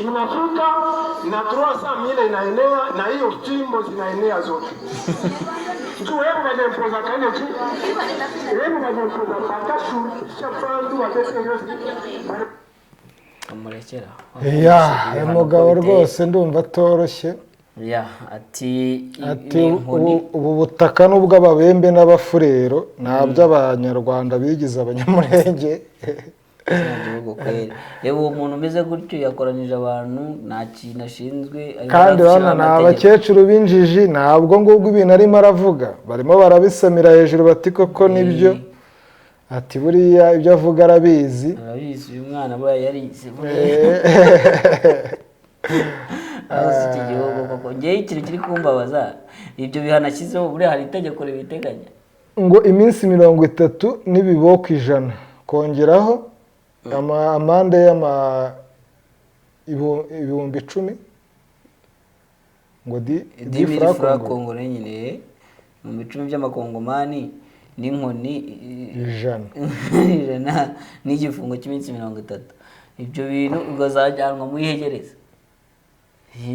inafika na 300,000 inaenea, na hiyo fimbo zinaenea zote. Ndio wewe unajempoza kane tu, wewe unajempoza mpaka shafandu wa pesa amurekera ya umugabo rwose ndumva atoroshye. ati ubu butaka n'ubw'ababembe n'abafurero ntabyo abanyarwanda bigize abanyamurenge. reba uwo muntu umeze gutyo yakoranije abantu nta kintu ashinzwe, kandi urabona ni abakecuru b'injiji, ntabwo ngubwo ibintu arimo aravuga barimo barabisamira hejuru bati koko nibyo, ati buriya ibyo avuga arabizi, uyu mwana buriya yarize iki gihugu koko. Ngewe ikintu kiri kumbabaza, ibyo bihano ashyizeho buriya hari itegeko ribiteganya ngo iminsi 30 n'ibiboko 100 kongeraho amande ibihumbi 10 ngo di fra Kongo nyine mu 10 by'amakongomani n'inkoni 100 n'igifungo cy'iminsi 30. Ibyo bintu ugazajyanwa mu ihegereza,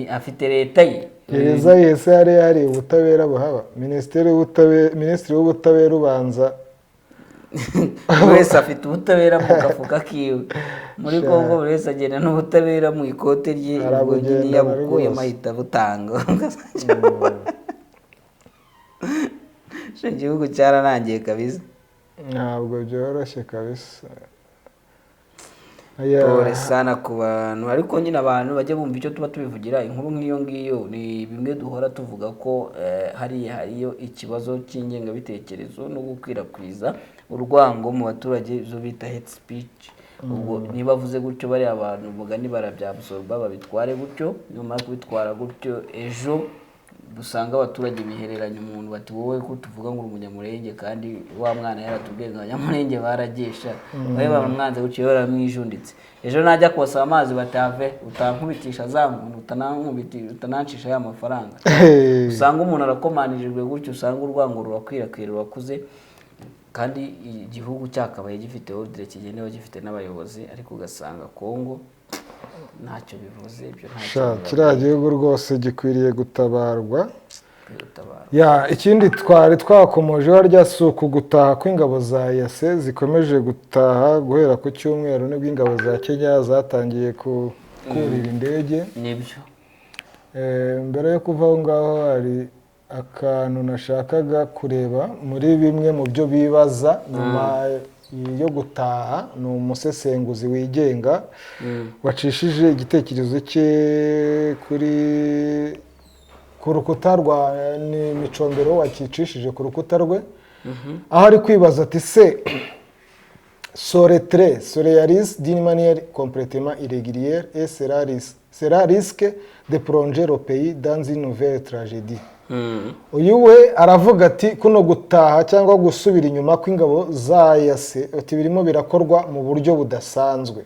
afite leta ye gereza yese hari ubutabera buhaba, minisitiri w'ubutabera ubanza wese afite ubutabera mu gafuka kiwe. Muri Kongo buri wese agenda n'ubutabera mu ikote rye, ubwo nyine yabukuye amahita butanga. Igihugu cyararangiye kabisa, ntabwo byoroshye kabisa. Tore sana ku bantu, ariko nyine abantu bajya bumva icyo tuba tubivugira. Inkuru nk'iyo ngiyo ni bimwe duhora tuvuga ko hariyo ikibazo cy'ingengabitekerezo no gukwirakwiza urwango mu baturage, zo bita hate speech. Ubwo niba bavuze gutyo bari abantu mugani barabyabsorba babitware gutyo, nyuma yo kubitwara gutyo ejo dusanga abaturage bihereranya umuntu bati wowe ko tuvuga ngo umunyamurenge kandi wa mwana yaratubwiye ngo abanyamurenge baragesha, babe bamwanze gutyo baramwijunditse. Ejo najya kubasaba amazi batave utankubitisha za muntu utanancisha ya mafaranga. Usanga umuntu arakomanijwe gutyo, usanga urwango rurakwirakwira rurakuze, kandi igihugu cyakabaye gifite ordre kigenewe gifite n'abayobozi, ariko ugasanga Kongo ntacyo bivuze. Ibyo ntacyo kiriya gihugu rwose gikwiriye gutabarwa. Ikindi twari twakomoje harya suku gutaha kw'ingabo za yase zikomeje gutaha guhera ku cyumweru, nibwo ingabo za Kenya zatangiye kurira indege. Nibyo mbere yo kuva aho ngaho hari akantu nashakaga kureba muri bimwe mu byo bibaza nyuma yo gutaha. Ni umusesenguzi wigenga wacishije igitekerezo cye ku rukuta rwa Micombero, wakicishije ku rukuta rwe, aho ari kwibaza ati se Soleyaris d'une manière complètement irrégulière et sera risque de plonger le pays dans une nouvelle tragédie. Uyu we aravuga ati kuno gutaha cyangwa gusubira inyuma kw'ingabo za yase ati birimo birakorwa mu buryo budasanzwe.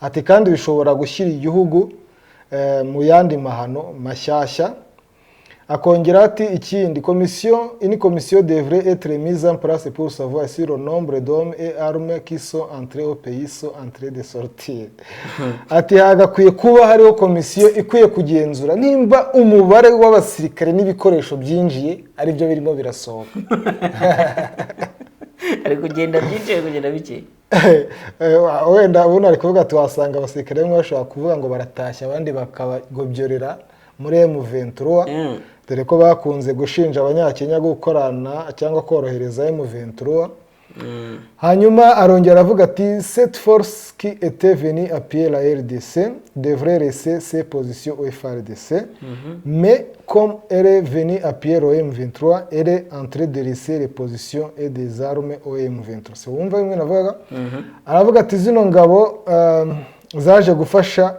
Ati kandi bishobora gushyira igihugu mu yandi mahano mashyashya. Akongera ati ikindi une commission devrait être mise en place pour savoir si le nombre d'hommes et armes qui sont entrés au pays sont en train de sortir. Ati hagakwiye kuba hariho komisiyo ikwiye kugenzura nimba umubare w'abasirikare n'ibikoresho byinjiye ari byo birimo birasohoka. ari kugenda byinjiye kugenda bike. Wenda ubona ari kuvuga ati wasanga abasirikare bamwe bashobora kuvuga ngo baratashya abandi bakabagobyorera muri M23. Dore ko bakunze gushinja abanyakenya gukorana cyangwa korohereza M23. Hanyuma arongera avuga ati cette force qui était venue appuyer la RDC devrait laisser ses positions au FARDC, mais comme elle est venue appuyer le M23, elle est en train de laisser les positions et des armes au M23. So wumva bimwe navuga aravuga ati zino ngabo zaje gufasha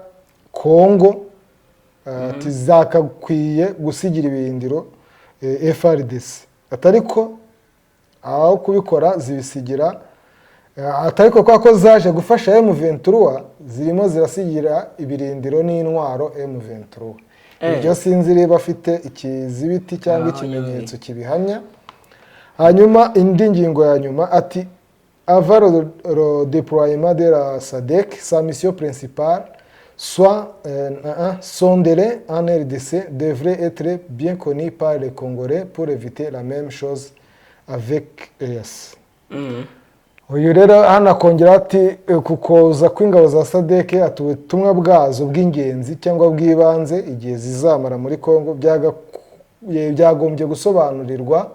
Kongo, tizakakwiye gusigira ibirindiro FARDC, atariko aho kubikora zibisigira, atariko kwa ko zaje gufasha M23 zirimo zirasigira ibirindiro n'intwaro M23. iryo sinzi niba afite ikizibiti cyangwa ikimenyetso kibihamya. Hanyuma indi ngingo ya nyuma ati avant le déploiement de la SADC, sa mission principale soit sondée en RDC devrait être bien connue par les Congolais pour éviter la même chose avec EAC. Uyu rero hano akongera ati kukoza kw'ingabo za SADC ati ubutumwa bwazo bw'ingenzi cyangwa bw'ibanze igihe zizamara muri Kongo byagombye gusobanurirwa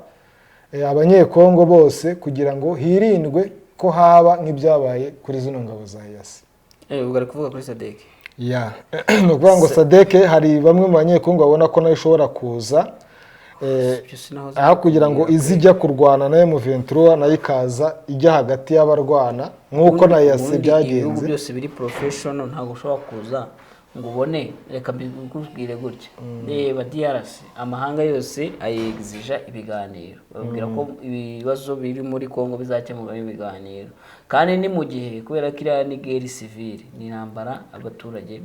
abanyekongo bose kugira ngo hirindwe ko haba nk'ibyabaye kuri zino ngabo za EAC. Ubwo ari kuvuga kuri SADC. Ya, ni ukuvuga ngo SADC hari bamwe mu banyekongo babona ko nayo ishobora kuza aho kugira ngo izijya kurwana na M23 nayo ikaza ijya hagati y'abarwana nk'uko na EAC byagenze. Ibihugu byose biri professional ntabwo ushobora kuza ngo ubone reka mbikubwire gutya. Reba DRC amahanga yose ayexija ibiganiro babwira ko ibibazo biri muri Kongo bizakemurwa ibiganiro, kandi ni mu gihe kubera ko iriya ni guerre civile, ni intambara abaturage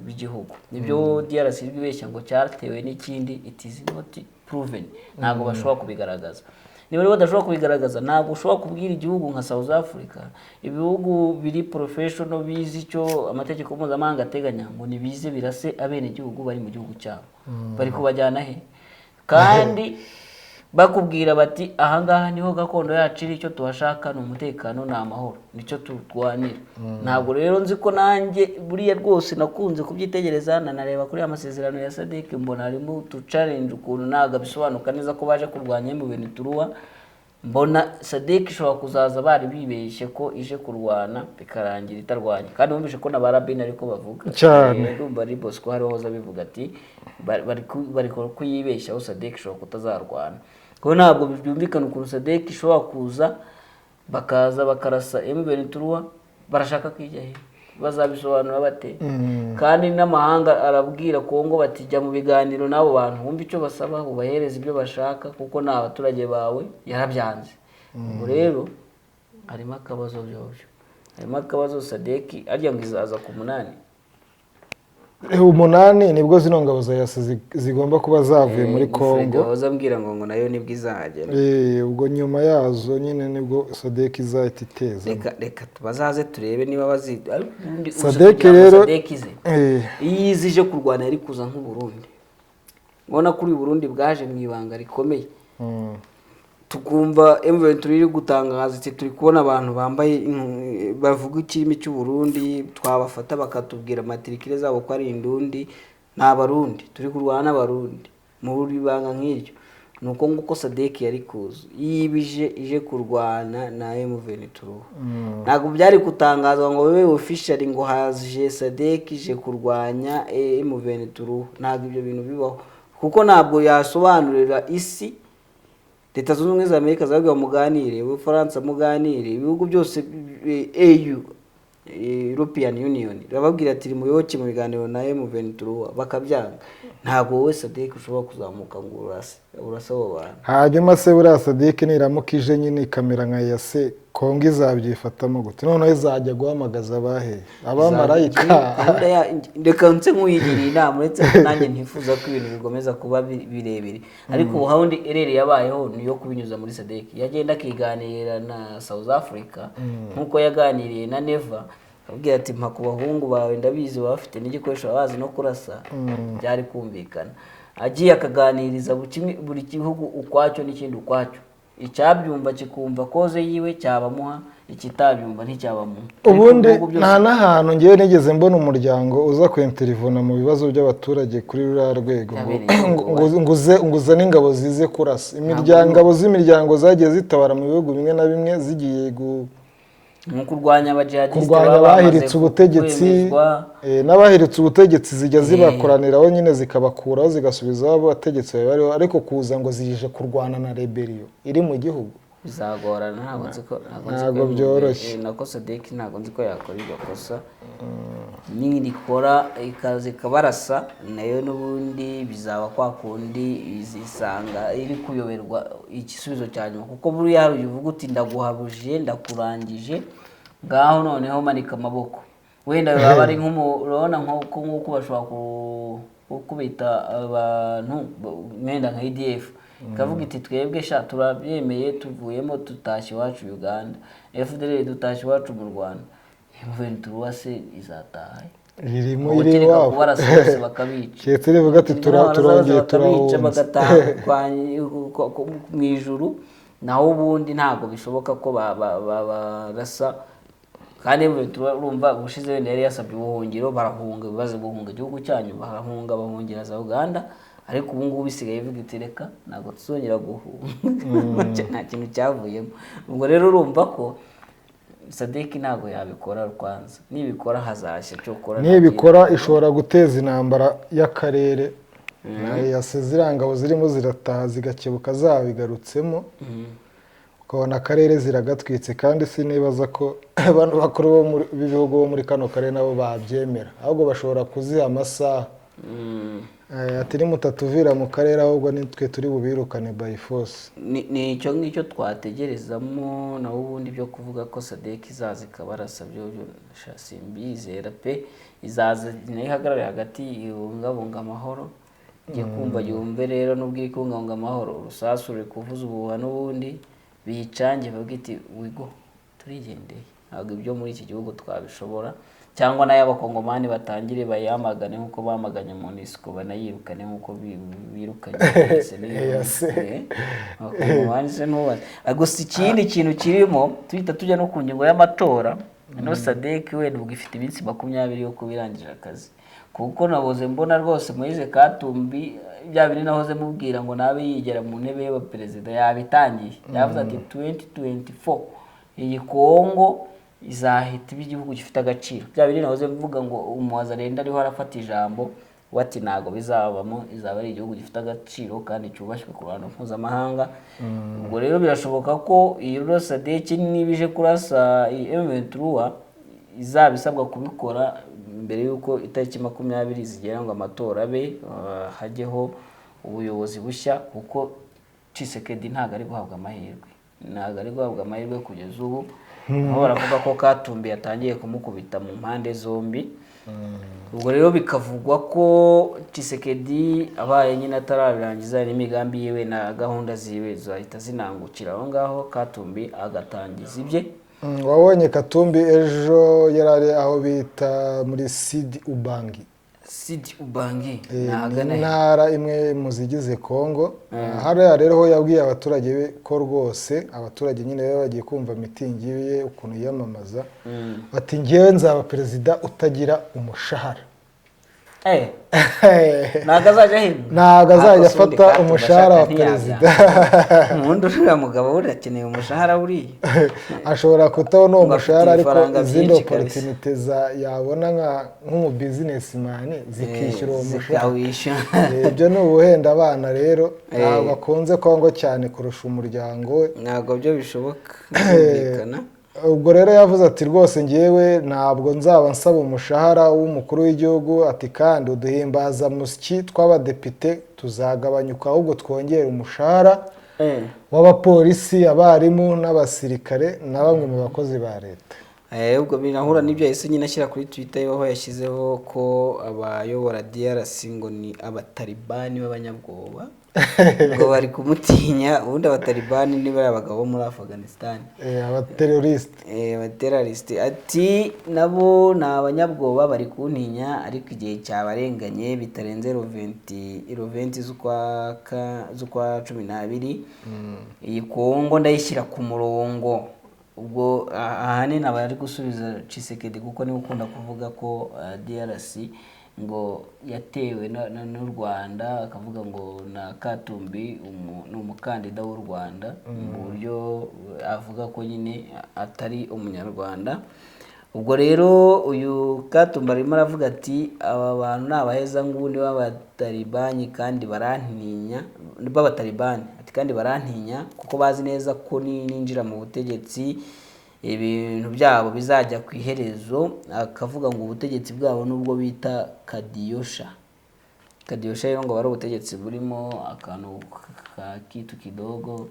b'igihugu. Nibyo DRC bibeshya ngo cyatewe n'ikindi, it is not proven, ntabwo bashobora kubigaragaza. Niba rero badashobora kubigaragaza ntabwo ushobora kubwira igihugu nka South Africa, ibihugu biri professional bizi icyo amategeko mpuzamahanga ateganya ngo nibize birase abene igihugu bari mu gihugu cyabo, bari kubajyana he? Kandi bakubwira bati ahangaha niho gakondo yacu iri, icyo tuhashaka ni umutekano ni amahoro, nicyo turwanira. Ntabwo rero nzi ko nanjye buriya rwose nakunze kubyitegereza, nanareba kuri amasezerano ya SADC mbona harimo tu challenge ukuntu naga bisobanuka neza ko baje kurwanya mu bintu turuwa. Mbona SADC ishobora kuzaza bari bibeshye ko ije kurwana bikarangira itarwanya, kandi bumvise ko n'abarabina ariko bavuga cyane. Ndumva ari Bosco hari hoza bivuga ati bari kuyibeshya SADC ishobora kutazarwana. Ko ntabwo byumvikana ukuntu SADC ishobora kuza bakaza bakarasa M23 barashaka kwijya he, bazabisobanura bate? Kandi n'amahanga arabwira Kongo bati jya mu biganiro nabo bantu wumva icyo basaba ubahereza ibyo bashaka kuko na abaturage bawe yarabyanze. Ubwo rero harimo akabazo byose, harimo akabazo. SADC arya ngo izaza ku 8 umunani nibwo zino ngabo za EAC zigomba kuba zavuye muri Kongo. Bazambwira ngo nayo nibwo izahagera. Ubwo nyuma yazo nyine nibwo SADC izahita iteza. Reka tubazaze turebe niba bazi. SADC rero izije kurwana yari kuza nk'u Burundi. Ubona kuri Burundi bwaje mu ibanga rikomeye. Tukumva M23 iri gutangaza iti turi kubona abantu bambaye bavuga ikirimi cy'u Burundi, twabafata bakatubwira matrikire zabo ko ari indundi na barundi, turi kurwana n'abarundi mu bibanga nk'iryo. Nuko nguko SADC yari kuza yibije ije kurwana na M23. Ntabwo byari gutangazwa ngo wewe officially ngo haje SADC ije kurwanya M23. Ntabwo ibyo bintu bibaho kuko ntabwo yasobanurira isi. Leta Zunze Ubumwe za Amerika zabwiye muganire, Ubufaransa muganire, ibihugu byose EU European Union bababwira ati muyoboke mu biganiro na M23 bakabyanga. Ntabwo wowe SADC ushobora kuzamuka ngo urase abo bantu. Hanyuma se buriya SADC niramukije nyine ikamera nka EAC, Kongo izabyifatamo gute? Noneho izajya guhamagaza abahe abamarayika. Reka nse nkuyigiriye inama, uretse ko nanjye ntifuza ko ibintu bigomeza kuba birebire, ariko ubuhawundi erere yabayeho niyo kubinyuza muri SADC. Yagenda akiganira na South Africa nkuko yaganiriye na Neva, abwira ati mpa ku bahungu bawe ndabizi bafite n'igikoresho bazi no kurasa, byari kumvikana. Agiye akaganiriza buri gihugu ukwacyo n'ikindi ukwacyo, icyabyumva kikumva koze yiwe cyabamuha, ikitabyumva nticyabamuha. Ubundi nta n'ahantu ngewe nigeze mbona umuryango uza kwinterivona mu bibazo by'abaturage kuri ruriya rwego nguze n'ingabo zize kurasa. Ingabo z'imiryango zagiye zitabara mu bihugu bimwe na bimwe zigiye mu kurwanya abajihadiste bahiritse ubutegetsi, n'abahiritse ubutegetsi zijya zibakoraniraho nyine zikabakuraho zigasubizaho abategetsi bariho, ariko kuza ngo zije kurwana na rebellion iri mu gihugu bizagorana. Ntabwo byoroshye. Nako SADC ntabwo nzi ko yakora iryo kosa. Nirikora ikaze kabarasa nayo n'ubundi bizaba kwa kundi izisanga iri kuyoberwa igisubizo cyanyuma, kuko buri yaro uvuga uti ndaguhabuje ndakurangije ngaho noneho manika amaboko. Wenda baba ari nk'umurona nk'uko bashobora kubita abantu mwenda nka IDF ikavuga iti twebwe sha turabyemeye tuvuyemo tutashye iwacu Uganda, FDL dutashye iwacu mu Rwanda, M23 se izataha irimo iri wabo barasohotse bakabica cyetse rivuga ati turongeye turahunze bagataha mu ijuru, naho ubundi ntabwo bishoboka ko barasa kandi urumva ubushize wenda yari yasabye ubuhungiro barahunga, bibaze guhunga igihugu cyanyu barahunga bahungira za Uganda, ariko ubu ngubu bisigaye bivuga iti reka ntabwo tuzongera guhunga nta kintu cyavuyemo. Ubwo rero urumva ko Sadek ntabwo yabikora rwanza, nibikora hazashya cyo gukora, nibikora ishobora guteza intambara y'akarere yasize irangabo zirimo zirataha zigakebuka zabigarutsemo, ukabona akarere ziragatwitse, kandi sinibaza ko abantu bakuru b'ibihugu bo muri kano karere nabo babyemera, ahubwo bashobora kuziha amasaha ati nimutatuvira mu karere ahubwo nitwe turi bubirukane by force. Ni icyo ngicyo twategerezamo, naho ubundi byo kuvuga ko Sadek izaza ikabarasa byo simbizera pe, izaza ihagarare hagati ibungabunga amahoro, igiye kumva yumve rero n'ubwo iri kubungabunga amahoro urusasu ruri kuvuza ubuhuha n'ubundi bicange bavuga iti wigo turigendeye, ntabwo ibyo muri iki gihugu twabishobora, cyangwa nayo abakongomani batangire bayamagane nk'uko bamaganye MONUSCO banayirukane nk'uko birukanye abakongomani se ntubaze. Gusa ikindi kintu kirimo tuhita tujya no ku ngingo y'amatora, no Sadek wenda ubwo ifite iminsi 20 yo kubirangirira akazi, kuko naboze mbona rwose Moise Katumbi bya biri nahoze mubwira ngo nabe yigera mu ntebe y'abaperezida yabitangiye, yavuze ati 2024 iyi Kongo izahita igihugu gifite agaciro. Bya biri nahoze mvuga ngo umuwazarenda ariho arafata ijambo wati nago bizabamo, izaba ari igihugu gifite agaciro kandi cyubashywe ku ruhando mpuzamahanga. Ubwo rero birashoboka ko iyo Sadek nibije kurasa M23 izabisabwa kubikora mbere yuko itariki 20 zigera ngo amatora abe hajyeho ubuyobozi bushya, kuko Tshisekedi ntago ari guhabwa amahirwe, kugeza ubu aho baravuga ko Katumbi yatangiye kumukubita mu mpande zombi. Ubwo rero bikavugwa ko Tshisekedi abaye nyine atarabirangiza n'imigambi yewe na gahunda ziwe zahita zinangukira aho ngaho, Katumbi agatangiza ibye. Wabonye Katumbi ejo yarari aho bita muri Sidi Ubangi ntara imwe mu zigize Kongo. Hariya rero ho yabwiye abaturage be ko rwose abaturage nyine baba bagiye kumva mitingi ye ukuntu yiyamamaza, bati ngewe nzaba perezida utagira umushahara. Ntabwo azajya afata umushahara wa perezida. Umuntu uriya mugabo urakeneye umushahara uriya, ashobora kutabona uwo mushahara ariko izindi opportunity yabona nk'umu businessman zikishyura uwo mushahara. Ibyo ni ubuhenda abana rero ntabwo akunze Kongo cyane kurusha umuryango we, ntabwo byo bishoboka. Ubwo rero yavuze ati rwose ngewe ntabwo nzaba nsaba umushahara w'umukuru w'igihugu, ati kandi uduhimbaza musyi tw'abadepite tuzagabanyuka, ahubwo twongera umushahara w'abapolisi, abarimu n'abasirikare na bamwe mu bakozi ba leta. Ubwo binahura n'ibyo yahise nyine ashyira kuri Twitter aho yashyizeho ko abayobora DRC ngo ni abatalibani b'abanyabwoba, ngo bari kumutinya. Ubundi abatalibani ni bari abagabo muri Afghanistan, abateroriste ati nabo ni abanyabwoba bari kuntinya, ariko igihe cyabarenganye bitarenze 20 z'ukwa 12 iyi Kongo ndayishyira ku murongo. Ubwo ahanini abari gusubiza Tshisekedi kuko niwe ukunda kuvuga ko DRC ngo yatewe n'u Rwanda, akavuga ngo na Katumbi ni umukandida w'u Rwanda, mu buryo avuga ko nyine atari umunyarwanda. Ubwo rero uyu Katumbi arimo aravuga ati aba bantu ni abahezanguni b'abatalibani kandi barantinya, kandi barantinya kuko bazi neza ko ninjira mu butegetsi ibintu byabo bizajya ku iherezo. Akavuga ngo ubutegetsi bwabo nubwo bita kadiyosha rero ngo bari ubutegetsi burimo akantu ka kitu kidogo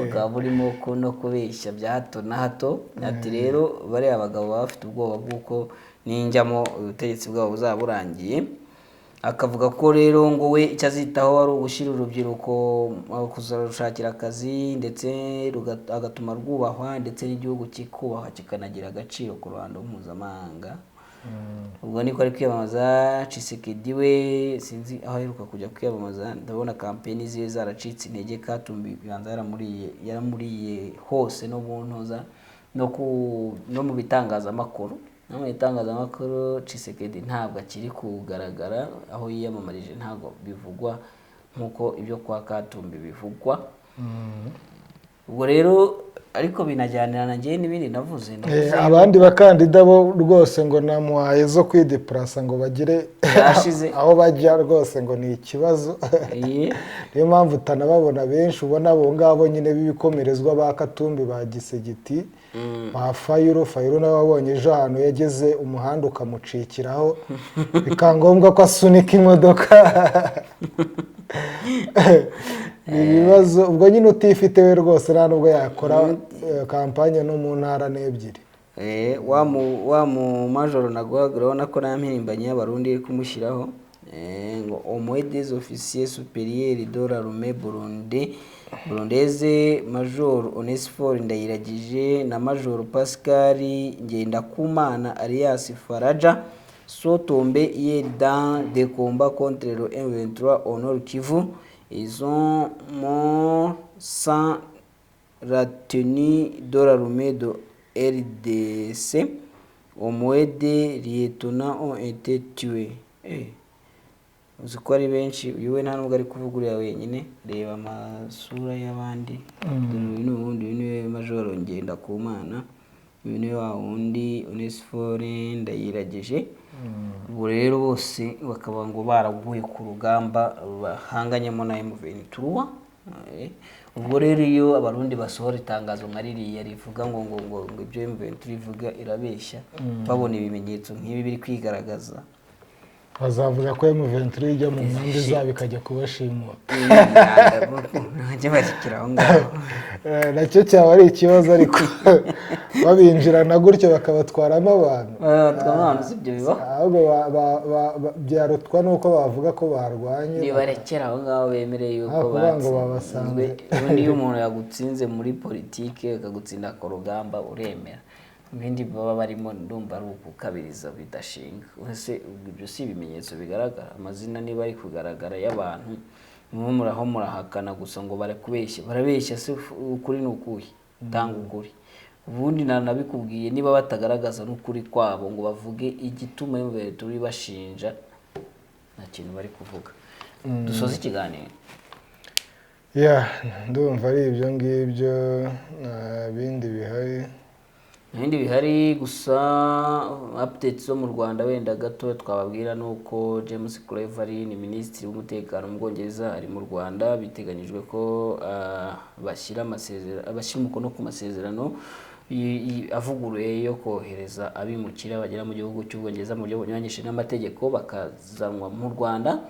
bakaba burimo no kubeshya bya hato na hato. Ati rero bari abagabo bafite ubwoba bw'uko ninjyamo ubutegetsi bwabo buzaba burangiye. akavuga ko rero ngo we icyo azitaho ari ugushyira urubyiruko kuzarushakira akazi ndetse agatuma rwubahwa ndetse n'igihugu kikubahwa kikanagira agaciro ku ruhando mpuzamahanga. ubwo niko ari kwiyamamaza. Tshisekedi we sinzi aho aheruka kujya kwiyamamaza, ndabona kampeni ziwe zaracitse intege, Katumbi bibanza yaramuriye hose no mu ntoza no mu bitangazamakuru. No mu bitangazamakuru Tshisekedi ntabwo akiri kugaragara, aho yiyamamarije ntabwo bivugwa nk'uko ibyo kwa Katumbi bivugwa. ubwo rero ariko binajyanirana njye n'ibindi navuze abandi bakandida bo rwose ngo namuhaye zo kwidepurasa ngo bagire aho bajya rwose ngo ni ikibazo. niyo mpamvu utanababona benshi, ubona abo ngabo nyine b'ibikomerezwa ba Katumbi ba Gisegeti ba Fayulu nawe wabonye ejo ahantu yageze umuhanda ukamucikiraho bikangombwa ko asunika imodoka. ni ibibazo. ubwo nyine utifite we rwose nta nubwo yakora kampanye no mu ntara n'ebyiri. wa mu majoro naguhaga urabona ko nta mpirimbanyi y'abarundi iri kumushyiraho ngo Omwe des officiers supérieurs de l'armée burundese Major Onesphore Ndayiragije na Major Pascal Ngendakumana alias Faraja sont tombés hier dans des combats contre le M23 au Nord Kivu. Ils ont morts sans la tenue de l'armée de RDC. Au moins des lieutenants ont été tués. uzi ko ari benshi, yewe nta nubwo ari kuvuga uriya wenyine, reba amasura y'abandi. uyu ni Major Ngendakumana, uyu ni wa wundi Onesphore Ndayiragije. ubwo rero bose bakaba ngo baraguye ku rugamba bahanganyemo na M23. ubwo rero iyo abarundi basohora itangazo nka ririya rivuga ngo ibyo M23 ivuga irabeshya, babona ibimenyetso nk'ibi biri kwigaragaza, bazavuga ko M23 ijya mu nkambi zabo ikajya kubashimura. najye bashyikira aho ngaho. nacyo cyaba ari ikibazo, ariko babinjirana gutyo bakabatwaramo abantu. si ibyo bibaho, ahubwo byarutwa nuko bavuga ko barwanye. nibarekera aho ngaho bemereye yuko batsinzwe. ubundi iyo umuntu yagutsinze muri politike akagutsinda ku rugamba uremera, ibindi baba barimo ndumva ari ukukabiriza bidashinga. Ese ibyo si ibimenyetso bigaragara, amazina niba ari kugaragara y'abantu muraho murahakana gusa ngo barabeshya se ukuri n'ukuye tanga ukuri. ubundi nabikubwiye, niba batagaragaza n'ukuri kwabo ngo bavuge igituma turi bashinja, nta kintu bari kuvuga. dusoza ikiganiro. ndumva ari ibyo ngibyo, bindi bihari gusa updates zo mu Rwanda wenda gato twababwira nuko James Cleverly ni minisitiri w'umutekano mu Bwongereza ari mu Rwanda. biteganyijwe ko bashyira umukono ku masezerano avuguruye yo kohereza abimukira bagera mu gihugu cy'Ubwongereza mu buryo bunyuranyije n'amategeko bakazanwa mu Rwanda.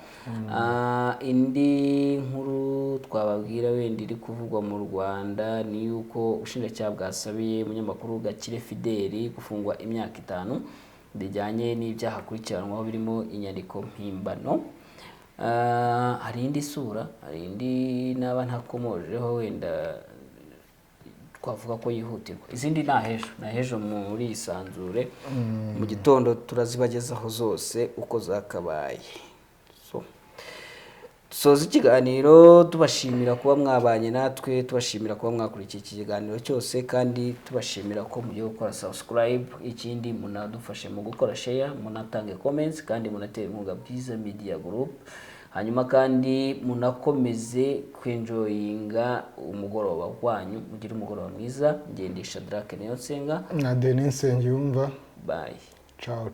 indi nkuru twababwira wenda iri kuvugwa mu Rwanda ni yuko ubushinjacyaha bwasabiye umunyamakuru Gakire Fideli gufungwa imyaka 5 bijyanye n'ibyaha akurikiranwaho birimo inyandiko mpimbano. hari indi sura, hari indi naba ntakomojeho wenda twavuga ko yihutirwa. izindi nahejo muri isanzure mu gitondo turazibagezaho zose uko zakabaye. dusoza ikiganiro tubashimira kuba mwabanye natwe, tubashimira kuba mwakurikiye iki kiganiro cyose, kandi tubashimira ko mugiye gukora subscribe. ikindi munadufashe mu gukora share, munatange comments, kandi munatera inkunga Bwiza Media Group. hanyuma kandi munakomeze kwenjoyinga umugoroba wanyu, mugire umugoroba mwiza. ngendesha Drake Niyonsenga na Denis Nsengiyumva. Bye. Ciao.